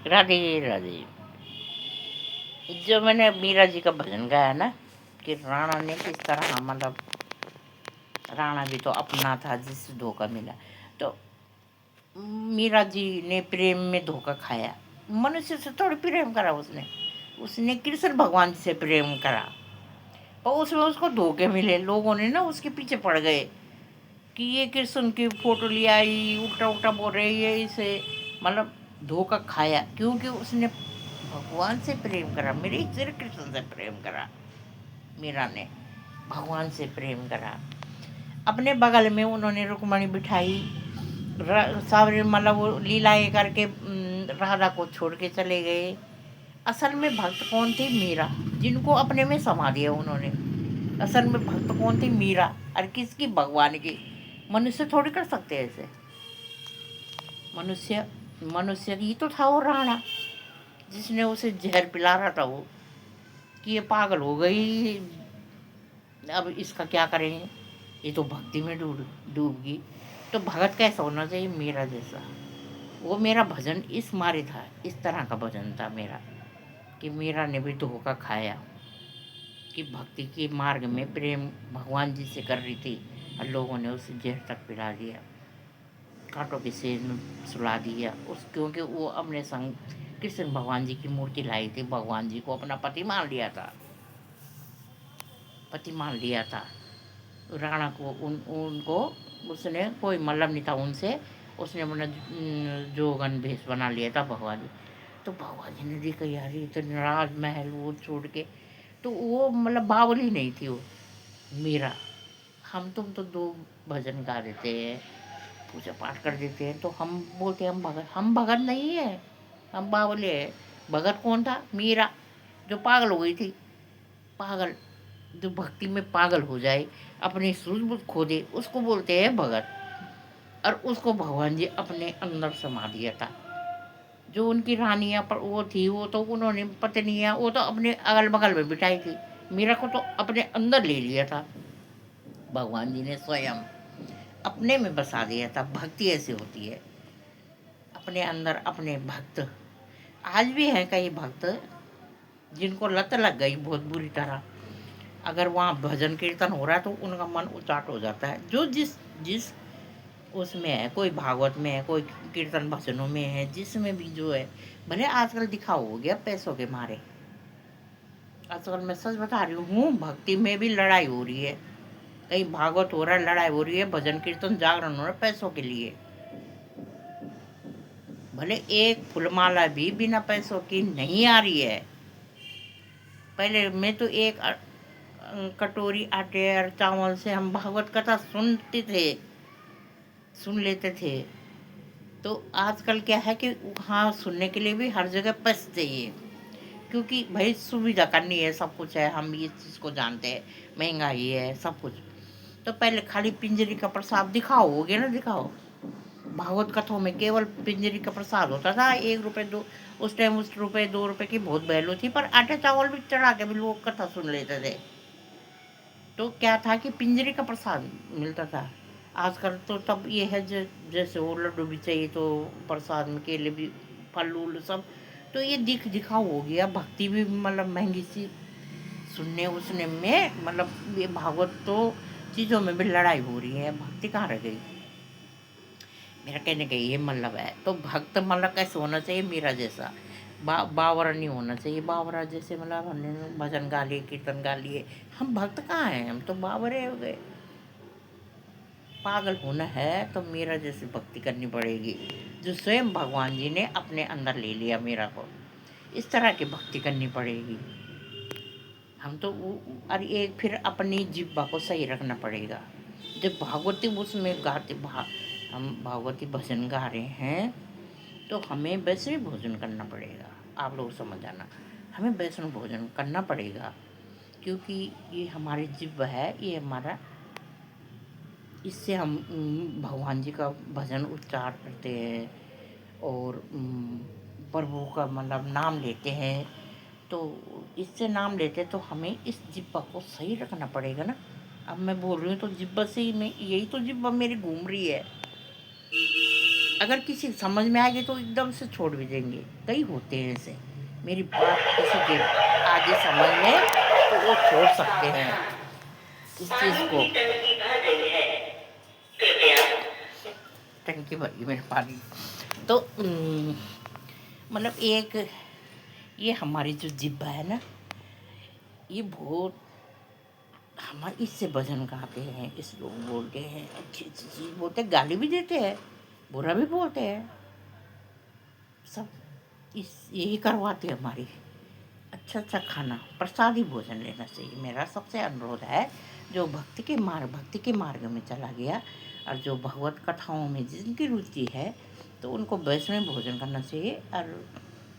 राधे राधे। जो मैंने मीरा जी का भजन गाया ना कि राणा ने किस तरह मतलब राणा भी तो अपना था जिससे धोखा मिला, तो मीरा जी ने प्रेम में धोखा खाया। मनुष्य से थोड़ी प्रेम करा उसने उसने कृष्ण भगवान से प्रेम करा, और उसमें उसको धोखे मिले। लोगों ने ना उसके पीछे पड़ गए कि ये कृष्ण की फोटो ले आई, उल्टा उल्टा बोल रही है इसे, मतलब धोखा खाया क्योंकि उसने भगवान से प्रेम करा। मेरे श्री कृष्ण से प्रेम करा, मीरा ने भगवान से प्रेम करा। अपने बगल में उन्होंने रुक्मणी बिठाई, सावरी मतलब वो लीलाएं करके राधा को छोड़ के चले गए। असल में भक्त कौन थे? मीरा, जिनको अपने में समा दिया उन्होंने। असल में भक्त कौन थी? मीरा। और किसकी? भगवान की। मनुष्य थोड़ी कर सकते हैं ऐसे। मनुष्य मनुष्य ही तो था वो राणा, जिसने उसे जहर पिला रहा था वो, कि ये पागल हो गई, अब इसका क्या करेंगे, ये तो भक्ति में डूब डूब गई। तो भगत कैसा होना चाहिए? मेरा जैसा। वो मेरा भजन इस मारे था, इस तरह का भजन था मेरा कि मीरा ने भी धोखा खाया कि भक्ति के मार्ग में प्रेम भगवान जी से कर रही थी, और लोगों ने उसे जहर तक पिला दिया, कांटों के सेर में सुला दिया उस, क्योंकि वो अपने संग कृष्ण भगवान जी की मूर्ति लाई थी। भगवान जी को अपना पति मान लिया था, पति मान लिया था। राणा को उनको उसने कोई मतलब नहीं था उनसे, उसने अपना जोगन भेष बना लिया था भगवान जी। तो भगवान जी ने देखा यार ये तो राजमहल वो छोड़ के, तो वो मतलब बावली नहीं थी वो मीरा। हम तुम तो दो भजन गा देते हैं, पूजा पाठ कर देते हैं, तो हम बोलते हैं हम भगत नहीं है, हम बावले हैं। भगत कौन था? मीरा, जो पागल हो गई थी। पागल, जो भक्ति में पागल हो जाए, अपनी सूझबूझ खो दे, उसको बोलते हैं भगत। और उसको भगवान जी अपने अंदर समा दिया था। जो उनकी रानियाँ पर वो थी, वो तो उन्होंने पत्नियाँ वो तो अपने अगल बगल में बिठाई थी, मीरा को तो अपने अंदर ले लिया था भगवान जी ने स्वयं, अपने में बसा दिया था। भक्ति ऐसी होती है, अपने अंदर अपने भक्त। आज भी हैं कई भक्त जिनको लत लग गई बहुत बुरी तरह। अगर वहाँ भजन कीर्तन हो रहा है तो उनका मन उचाट हो जाता है। जो जिस जिस उसमें है, कोई भागवत में है, कोई कीर्तन भजनों में है, जिसमें भी जो है, भले आजकल दिखाओ हो गया पैसों के मारे। आजकल मैं सच बता रही हूँ, भक्ति में भी लड़ाई हो रही है। कहीं भागवत हो रहा है, लड़ाई हो रही है, भजन कीर्तन जागरण हो रहा है पैसों के लिए। भले एक फुलमाला भी बिना पैसों की नहीं आ रही है। पहले मैं तो एक कटोरी आटे और चावल से हम भागवत कथा सुनते थे, सुन लेते थे। तो आजकल क्या है कि हाँ, सुनने के लिए भी हर जगह पैसे चाहिए, क्योंकि भाई सुविधा करनी है, सब कुछ है, हम इस चीज़ को जानते हैं, महंगाई है सब कुछ। तो पहले खाली पिंजरी का प्रसाद दिखाओ हो गया ना, दिखाओ। भागवत कथाओं में केवल पिंजरी का प्रसाद होता था, 1 रुपये 2, उस टाइम उस रुपये 2 रुपये की बहुत वैल्यू थी, पर आटे चावल भी चढ़ा के भी लोग कथा सुन लेते थे। तो क्या था कि पिंजरे का प्रसाद मिलता था। आजकल तो तब ये है जैसे वो लड्डू भी चाहिए तो प्रसाद में केले भी, फल उल सब। तो ये दिखाओ हो गया, भक्ति भी मतलब महंगी सी सुनने उसने में, मतलब ये भागवत तो चीज़ों में भी लड़ाई हो रही है, भक्ति कहाँ रह गई। मेरा कहने का ये मतलब है। तो भक्त मतलब कैसे होना चाहिए? मेरा जैसा बावरा नहीं होना चाहिए। बावरा जैसे मतलब हमने भजन गा लिए, कीर्तन गा लिए, हम भक्त कहाँ हैं? हम तो बावरे हो गए। पागल होना है तो मेरा जैसी भक्ति करनी पड़ेगी, जो स्वयं भगवान जी ने अपने अंदर ले लिया मेरा को। इस तरह की भक्ति करनी पड़ेगी। हम तो और एक फिर अपनी जिब्बा को सही रखना पड़ेगा। जब भागवती उसमें हम भागवती भजन गा रहे हैं, तो हमें वैष्णव भोजन करना पड़ेगा। आप लोग समझ आना, हमें वैष्णव भोजन करना पड़ेगा, क्योंकि ये हमारी जिब्ब है, ये हमारा, इससे हम भगवान जी का भजन उच्चार करते हैं और प्रभु का मतलब नाम लेते हैं। तो इससे नाम लेते तो हमें इस जिब्बा को सही रखना पड़ेगा ना। अब मैं बोल रही हूँ तो जिब्बा से ही, मैं यही तो जिब्बा मेरी घूम रही है, अगर किसी समझ में आएगी तो एकदम से छोड़ भी देंगे, कई होते हैं ऐसे। मेरी बात किसी के आगे समझ में तो वो छोड़ सकते हैं इस चीज़ को। टंकी भरी मेरे पानी। तो मतलब एक ये हमारी जो जिब्बा है ना, ये बहुत हम इससे भजन गाते हैं, इस लोग बोलते हैं, अच्छी अच्छी चीज़ बोलते हैं, गाली भी देते हैं, बुरा भी बोलते हैं, सब इस यही करवाते हैं हमारी। अच्छा अच्छा खाना, प्रसादी भोजन लेना चाहिए, मेरा सबसे अनुरोध है। जो भक्ति के मार्ग में चला गया और जो भगवत कथाओं में जिनकी रुचि है, तो उनको वैष्णव भोजन करना चाहिए और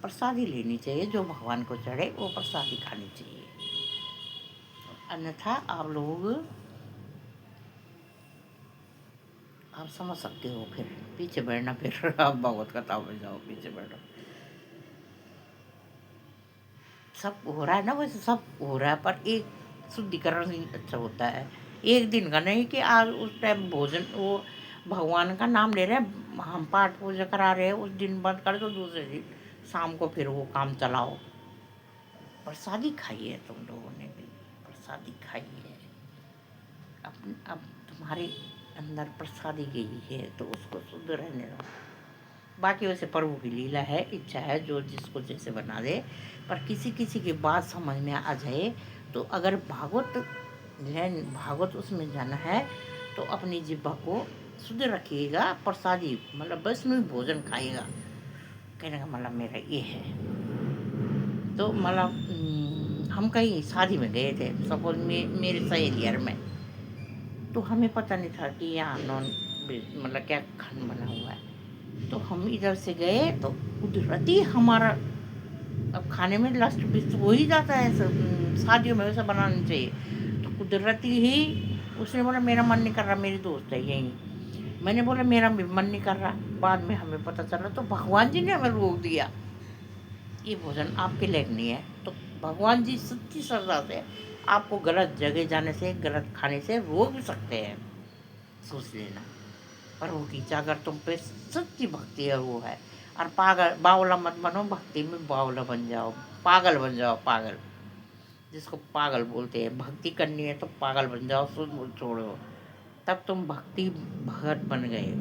प्रसादी लेनी चाहिए। जो भगवान को चढ़े वो प्रसादी खानी चाहिए। अन्यथा आप समझ सकते हो, फिर पीछे बैठना, फिर आप भगवत कथा में जाओ, पीछे बैठो। सब हो रहा है ना, वैसे सब हो रहा है, पर एक शुद्धिकरण ही अच्छा होता है। एक दिन का नहीं कि आज उस टाइम भोजन वो भगवान का नाम ले रहे हैं, हम पाठ पूजा करा रहे हैं, उस दिन बंद कर दो, दूसरे दिन शाम को फिर वो काम चलाओ। प्रसादी खाइए, तुम लोगों ने भी प्रसादी खाइए। अब तुम्हारे अंदर प्रसादी गई है तो उसको शुद्ध रहने दो। बाकी वैसे प्रभु की लीला है, इच्छा है, जो जिसको जैसे बना दे। पर किसी किसी की बात समझ में आ जाए तो अगर भागवत उसमें जाना है तो अपनी जिह्वा को शुद्ध रखिएगा, प्रसादी मतलब वैष्णव भोजन खाइएगा। कहने का मतलब मेरा ये है। तो मतलब हम कहीं शादी में गए थे, सपोज मेरे सहेलियर में, तो हमें पता नहीं था कि यहाँ नॉन वेज मतलब क्या खाना बना हुआ है। तो हम इधर से गए तो कुदरती हमारा, अब खाने में लस्ट भी तो हो ही जाता है, शादियों में वैसा बनाना चाहिए। तो कुदरती ही उसने बोला मेरा मन नहीं कर रहा, मेरी दोस्त है यहीं। मैंने बोला मेरा भी मन नहीं कर रहा। बाद में हमें पता चला तो भगवान जी ने हमें रोक दिया, ये भोजन आपके लायक नहीं है। तो भगवान जी सच्ची श्रद्धा से आपको गलत जगह जाने से, गलत खाने से रोक भी सकते हैं, सोच लेना। पर वो कीचा अगर तुम पे सच्ची भक्ति है वो है। और पागल बावला मत बनो, भक्ति में बावला बन जाओ, पागल बन जाओ, पागल जिसको पागल बोलते हैं। भक्ति करनी है तो पागल बन जाओ, सूझबूझ छोड़ो, तब तुम भक्ति भगत बन गए।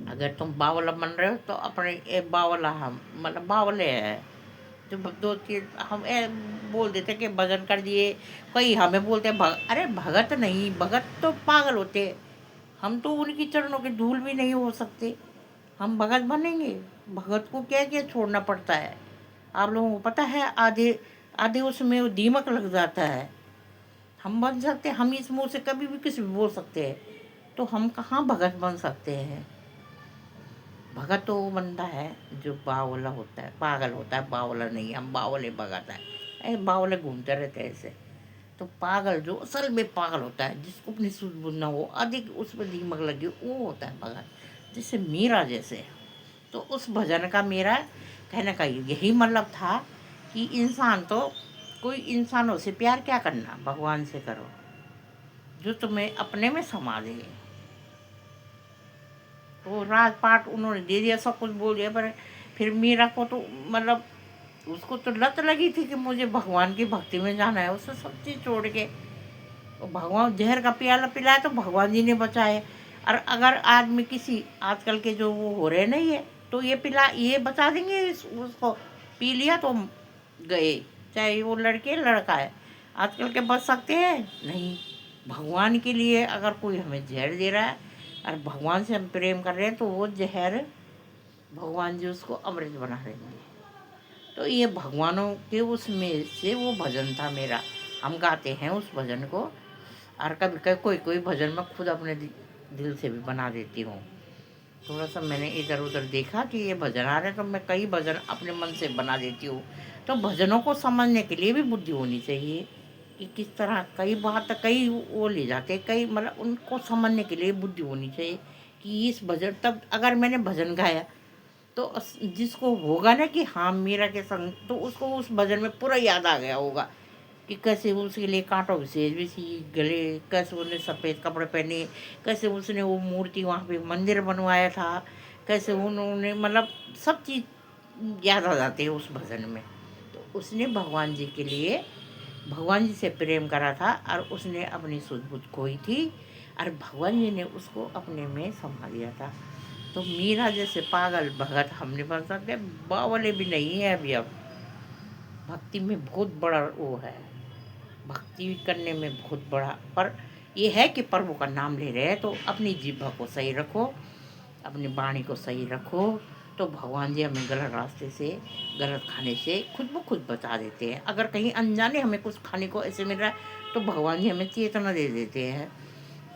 अगर तुम बावला बन रहे हो तो अपने बावला हम मतलब बावले हैं। जो दो तीन हम बोल देते कि भजन कर दिए, कोई हमें बोलते हैं अरे भगत नहीं, भगत तो पागल होते। हम तो उनकी चरणों की धूल भी नहीं हो सकते, हम भगत बनेंगे? भगत को क्या क्या छोड़ना पड़ता है, आप लोगों को पता है? आधे आधे उसमें वो दीमक लग जाता है। हम बन सकते, हम इस मुंह से कभी भी किसी भी बोल सकते हैं, तो हम कहाँ भगत बन सकते हैं? भगत तो वो बनता है जो बावला होता है, पागल होता है, बावला नहीं। हम बावले भगत है, ऐसे बावले घूमते रहते हैं ऐसे। तो पागल जो असल में पागल होता है, जिसको अपनी सूझबूझ ना हो, अधिक उसमें दीमक लगी, वो होता है भगत। जैसे मीरा जैसे। तो उस भजन का मेरा कहने का यही मतलब था कि इंसान तो कोई इंसानों से प्यार क्या करना, भगवान से करो जो तुम्हें अपने में समा दे। वो राजपाट उन्होंने दे दिया, सब कुछ बोल दिया, पर फिर मीरा को तो मतलब उसको तो लत लगी थी कि मुझे भगवान की भक्ति में जाना है। उसने सब चीज़ छोड़ के तो भगवान जहर का प्याला पिलाया तो भगवान जी ने बचाए। और अगर आदमी किसी आजकल के जो वो हो रहे नहीं है, तो ये बचा देंगे उसको, पी लिया तो गए, चाहे वो लड़के लड़का है। आजकल के बच सकते हैं नहीं। भगवान के लिए अगर कोई हमें जहर दे रहा है और भगवान से हम प्रेम कर रहे हैं, तो वो जहर भगवान जी उसको अमृत बना देंगे। तो ये भगवानों के उसमें से वो भजन था मेरा, हम गाते हैं उस भजन को। और कभी कभी कोई कोई भजन मैं खुद अपने दिल से भी बना देती हूँ। थोड़ा सा मैंने इधर उधर देखा कि ये भजन आ रहे हैं, तो मैं कई भजन अपने मन से बना देती हूँ। तो भजनों को समझने के लिए भी बुद्धि होनी चाहिए कि किस तरह, कई बात कई वो ले जाते हैं, कई मतलब उनको समझने के लिए बुद्धि होनी चाहिए कि इस भजन, तब अगर मैंने भजन गाया तो जिसको होगा ना कि हाँ मीरा के संग, तो उसको उस भजन में पूरा याद आ गया होगा कि कैसे उसके लिए कांटों की सेज भी सी गले, कैसे उसने सफ़ेद कपड़े पहने, कैसे उसने वो मूर्ति वहाँ पे मंदिर बनवाया था, कैसे उन्होंने मतलब सब चीज़ याद आ जाती है उस भजन में। तो उसने भगवान जी के लिए भगवान जी से प्रेम करा था और उसने अपनी सूझबूझ खोई थी और भगवान जी ने उसको अपने में समा लिया था। तो मीरा जैसे पागल भगत हम नहीं बन सकते, बावले भी नहीं है अभी। अब भक्ति में बहुत बड़ा वो है, भक्ति करने में बहुत बड़ा। पर ये है कि प्रभु का नाम ले रहे हैं तो अपनी जीभ को सही रखो, अपनी वाणी को सही रखो, तो भगवान जी हमें गलत रास्ते से, गलत खाने से खुद ब खुद बचा देते हैं। अगर कहीं अनजाने हमें कुछ खाने को ऐसे मिल रहा है तो भगवान जी हमें चेतना दे देते हैं,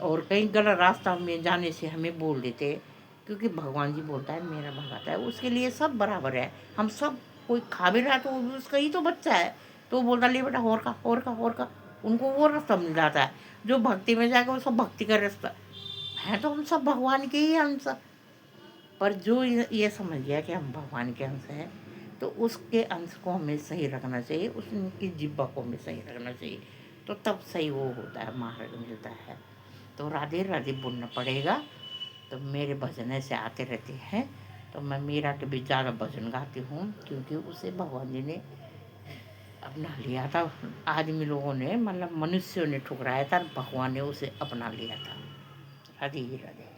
और कहीं गलत रास्ता में जाने से हमें बोल देते हैं। क्योंकि भगवान जी बोलता है मेरा भगत है, उसके लिए सब बराबर है। हम सब, कोई खा भी रहा है तो वो भी उसका ही तो बच्चा है, तो वो बोलता ले बेटा और का और का और का, उनको वो रास्ता मिल जाता है। जो भक्ति में जाएगा वो सब भक्ति का रास्ता है, तो हम सब भगवान के ही अंश। पर जो ये समझ गया कि हम भगवान के अंश हैं, तो उसके अंश को हमें सही रखना चाहिए, उसकी जिब्बा को हमें सही रखना चाहिए, तो तब सही वो होता है, मार्ग मिलता है। तो राधे राधे बोलना पड़ेगा। तो मेरे भजन ऐसे आते रहते हैं, तो मैं मीरा के भी ज़्यादा भजन गाती हूँ, क्योंकि उसे भगवान जी ने अपना लिया था। आदमी लोगों ने मतलब मनुष्यों ने ठुकराया था, भगवान ने उसे अपना लिया था। राधे राधे।